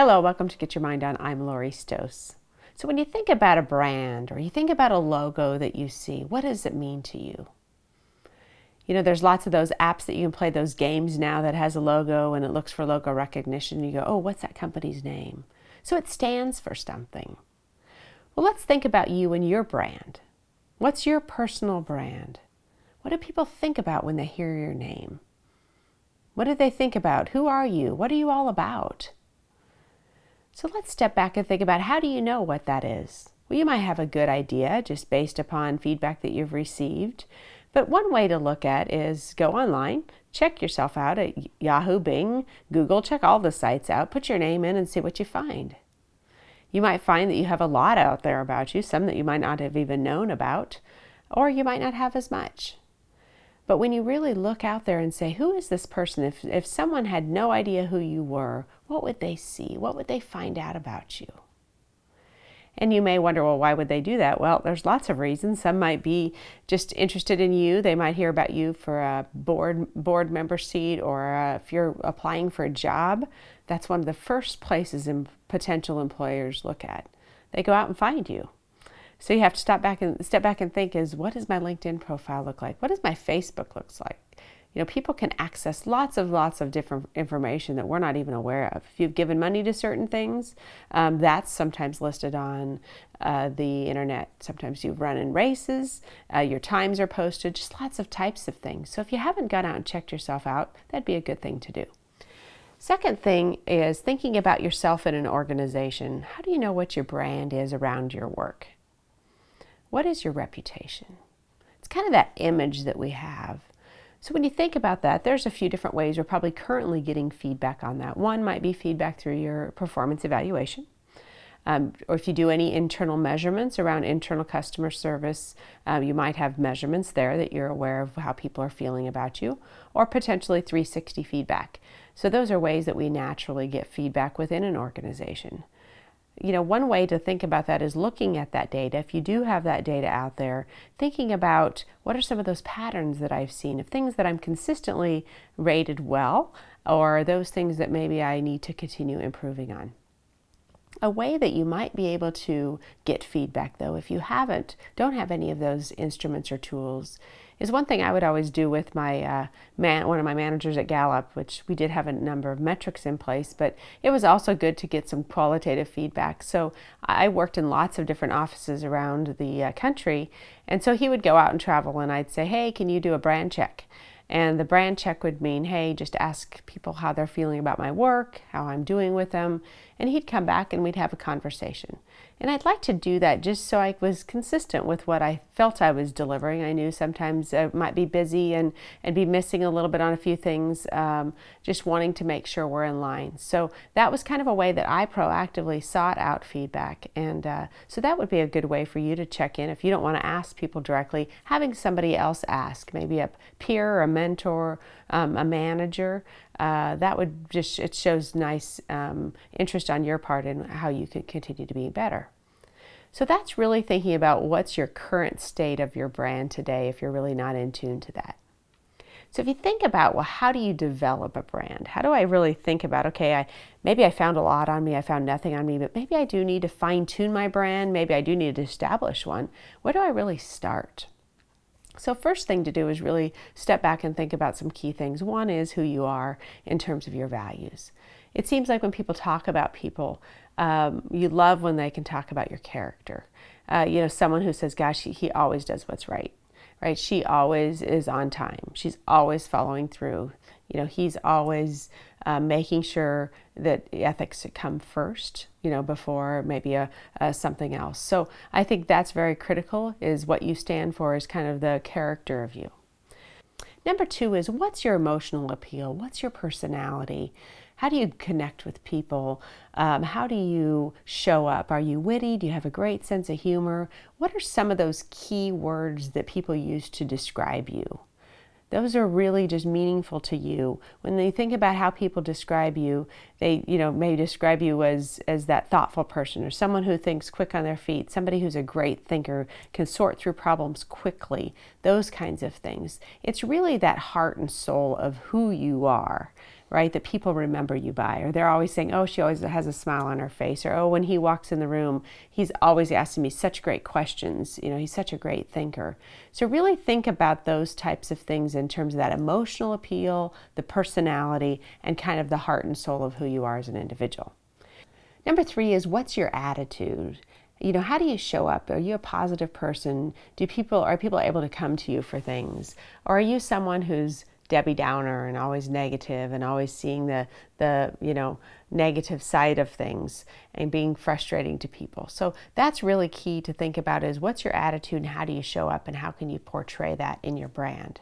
Hello, welcome to Get Your Mind On. I'm Lori Stohs. So when you think about a brand or you think about a logo that you see, what does it mean to you? You know, there's lots of those apps that you can play, those games now that has a logo and it looks for logo recognition. You go, oh, what's that company's name? So it stands for something. Well, let's think about you and your brand. What's your personal brand? What do people think about when they hear your name? What do they think about? Who are you? What are you all about? So let's step back and think about, how do you know what that is? Well, you might have a good idea just based upon feedback that you've received. But one way to look at is go online, check yourself out at Yahoo, Bing, Google, check all the sites out, put your name in and see what you find. You might find that you have a lot out there about you, some that you might not have even known about, or you might not have as much. But when you really look out there and say, who is this person? If someone had no idea who you were, what would they see? What would they find out about you? And you may wonder, well, why would they do that? Well, there's lots of reasons. Some might be just interested in you. They might hear about you for a board member seat, or if you're applying for a job, that's one of the first places potential employers look at. They go out and find you. So you have to step back and think, what does my LinkedIn profile look like? What does my Facebook look like? You know, people can access lots of different information that we're not even aware of. If you've given money to certain things, that's sometimes listed on the internet. Sometimes you've run in races, your times are posted, just lots of types of things. So if you haven't gone out and checked yourself out, that'd be a good thing to do. Second thing is thinking about yourself in an organization. How do you know what your brand is around your work? What is your reputation? It's kind of that image that we have. So when you think about that, there's a few different ways you're probably currently getting feedback on that. One might be feedback through your performance evaluation. Or if you do any internal measurements around internal customer service, you might have measurements there that you're aware of how people are feeling about you, or potentially 360 feedback. So those are ways that we naturally get feedback within an organization. You know, one way to think about that is looking at that data. If you do have that data out there, thinking about what are some of those patterns that I've seen of things that I'm consistently rated well, or those things that maybe I need to continue improving on. A way that you might be able to get feedback, though, if you don't have any of those instruments or tools, is one thing I would always do with my one of my managers at Gallup, which we did have a number of metrics in place, but it was also good to get some qualitative feedback. So I worked in lots of different offices around the country, and so he would go out and travel, and I'd say, hey, can you do a brand check? And the brand check would mean, hey, just ask people how they're feeling about my work, how I'm doing with them, and he'd come back and we'd have a conversation. And I'd like to do that just so I was consistent with what I felt I was delivering. I knew sometimes I might be busy and be missing a little bit on a few things, just wanting to make sure we're in line. So that was kind of a way that I proactively sought out feedback. And so that would be a good way for you to check in. If you don't want to ask people directly, having somebody else ask, maybe a peer or a mentor, a manager, that would just, it shows nice interest on your part in how you can continue to be better. So that's really thinking about what's your current state of your brand today if you're really not in tune to that. So if you think about, well, how do you develop a brand? How do I really think about, okay, maybe I found a lot on me, I found nothing on me, but maybe I do need to fine tune my brand, maybe I do need to establish one. Where do I really start? So first thing to do is really step back and think about some key things. One is who you are in terms of your values. It seems like when people talk about people, you love when they can talk about your character. You know, someone who says, gosh, he always does what's right, right? She always is on time. She's always following through. You know, he's always making sure that ethics come first, you know, before maybe something else. So I think that's very critical, is what you stand for is kind of the character of you. Number two is, what's your emotional appeal? What's your personality? How do you connect with people? How do you show up? Are you witty? Do you have a great sense of humor? What are some of those key words that people use to describe you? Those are really just meaningful to you. When they think about how people describe you, they, you know, may describe you as that thoughtful person, or someone who thinks quick on their feet, somebody who's a great thinker, can sort through problems quickly. those kinds of things. It's really that heart and soul of who you are, right, that people remember you by. Or they're always saying, oh, she always has a smile on her face. Or, oh, when he walks in the room, he's always asking me such great questions. You know, he's such a great thinker. So really think about those types of things in terms of that emotional appeal, the personality, and kind of the heart and soul of who you are as an individual. Number 3 is, what's your attitude? You know, how do you show up? Are you a positive person? Are people able to come to you for things? Or are you someone who's Debbie Downer and always negative and always seeing the negative side of things and being frustrating to people? So that's really key to think about, is what's your attitude and how do you show up and how can you portray that in your brand?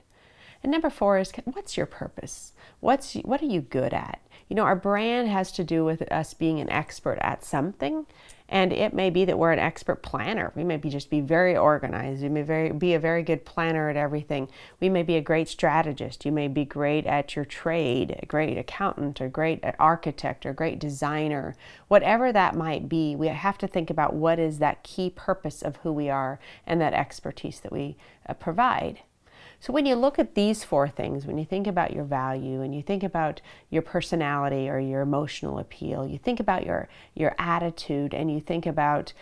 And number 4 is, what's your purpose? What are you good at? You know, our brand has to do with us being an expert at something. And it may be that we're an expert planner. We may just be very organized. We may be a very good planner at everything. We may be a great strategist. You may be great at your trade, a great accountant, or great architect, or great designer. Whatever that might be, we have to think about what is that key purpose of who we are and that expertise that we provide. So when you look at these 4 things, when you think about your value and you think about your personality or your emotional appeal, you think about your attitude and you think about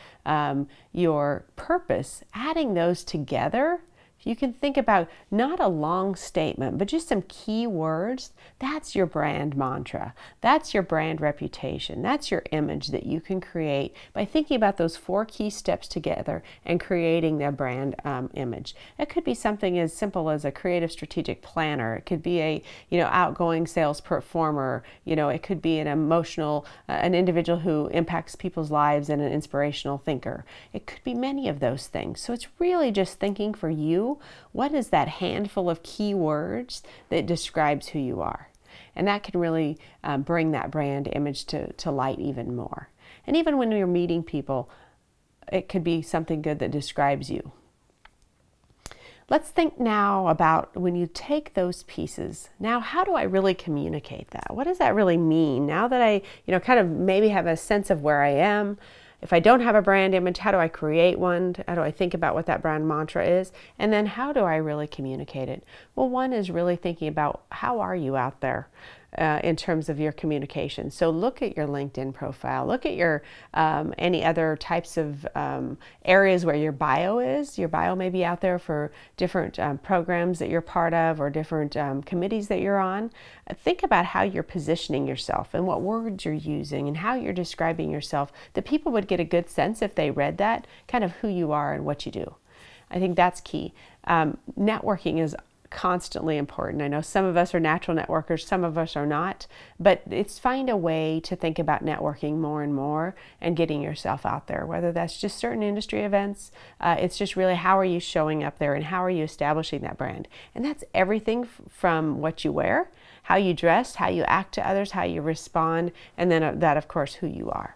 your purpose, adding those together, you can think about not a long statement, but just some key words. That's your brand mantra. That's your brand reputation. That's your image that you can create by thinking about those 4 key steps together and creating their brand image. It could be something as simple as a creative strategic planner. It could be a outgoing sales performer. It could be an emotional, an individual who impacts people's lives and an inspirational thinker. It could be many of those things. So it's really just thinking for you, what is that handful of key words that describes who you are? And that can really bring that brand image to light even more. And even when you're meeting people, it could be something good that describes you. Let's think now about when you take those pieces. Now, how do I really communicate that? What does that really mean? Now that I, kind of maybe have a sense of where I am, if I don't have a brand image, how do I create one? How do I think about what that brand mantra is? And then how do I really communicate it? Well, one is really thinking about, how are you out there in terms of your communication? So look at your LinkedIn profile. Look at your any other types of areas where your bio is. Your bio may be out there for different programs that you're part of or different committees that you're on. Think about how you're positioning yourself and what words you're using and how you're describing yourself. The people would get a good sense if they read that, kind of who you are and what you do. I think that's key. Networking is constantly important. I know some of us are natural networkers, some of us are not, but it's find a way to think about networking more and more and getting yourself out there, whether that's just certain industry events. It's just really, how are you showing up there and how are you establishing that brand? And that's everything from what you wear, how you dress, how you act to others, how you respond, and then that, of course, who you are.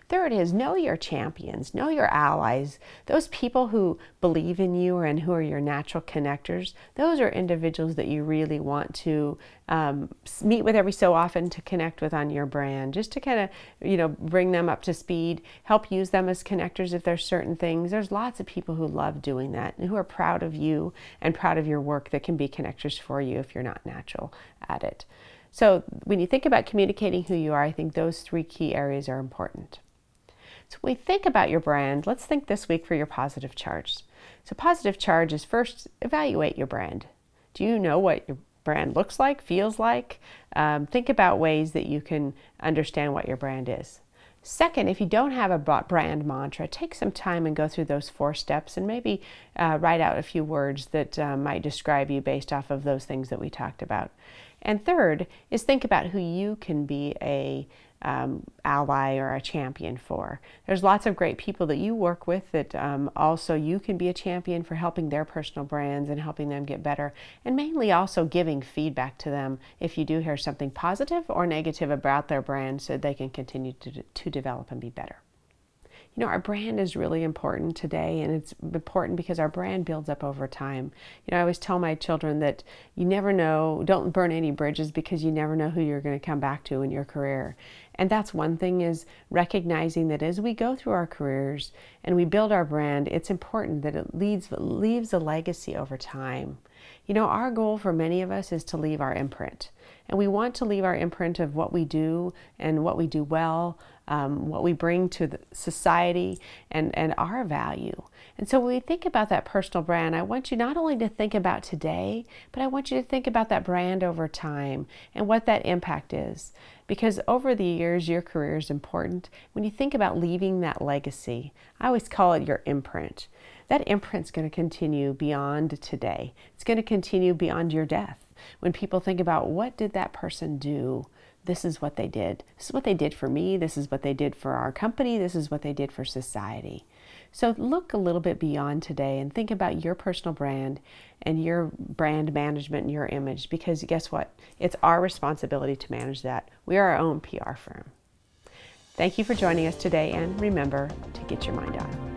Third is, know your champions, know your allies. Those people who believe in you and who are your natural connectors, those are individuals that you really want to meet with every so often to connect with on your brand, just to kind of, bring them up to speed, help use them as connectors if there's certain things. There's lots of people who love doing that and who are proud of you and proud of your work that can be connectors for you if you're not natural at it. So when you think about communicating who you are, I think those 3 key areas are important. So when we think about your brand, let's think this week for your positive charge. So positive charge is, first, evaluate your brand. Do you know what your brand looks like, feels like? Think about ways that you can understand what your brand is. Second, if you don't have a brand mantra, take some time and go through those 4 steps and maybe write out a few words that might describe you based off of those things that we talked about. And third is, think about who you can be a ally or a champion for. There's lots of great people that you work with that also you can be a champion for, helping their personal brands and helping them get better, and mainly also giving feedback to them if you do hear something positive or negative about their brand, so they can continue to develop and be better. Our brand is really important today, and it's important because our brand builds up over time. I always tell my children that you never know, don't burn any bridges, because you never know who you're going to come back to in your career. And that's one thing, is recognizing that as we go through our careers and we build our brand, it's important that it leaves a legacy over time. You know, our goal for many of us is to leave our imprint. And we want to leave our imprint of what we do and what we do well, what we bring to the society, and our value. And so when we think about that personal brand, I want you not only to think about today, but I want you to think about that brand over time and what that impact is. Because over the years, your career is important. When you think about leaving that legacy, I always call it your imprint. That imprint's going to continue beyond today. It's going to continue beyond your death. When people think about, what did that person do? This is what they did. This is what they did for me. This is what they did for our company. This is what they did for society. So look a little bit beyond today and think about your personal brand and your brand management and your image, because guess what? It's our responsibility to manage that. We are our own PR firm. Thank you for joining us today, and remember to get your mind on.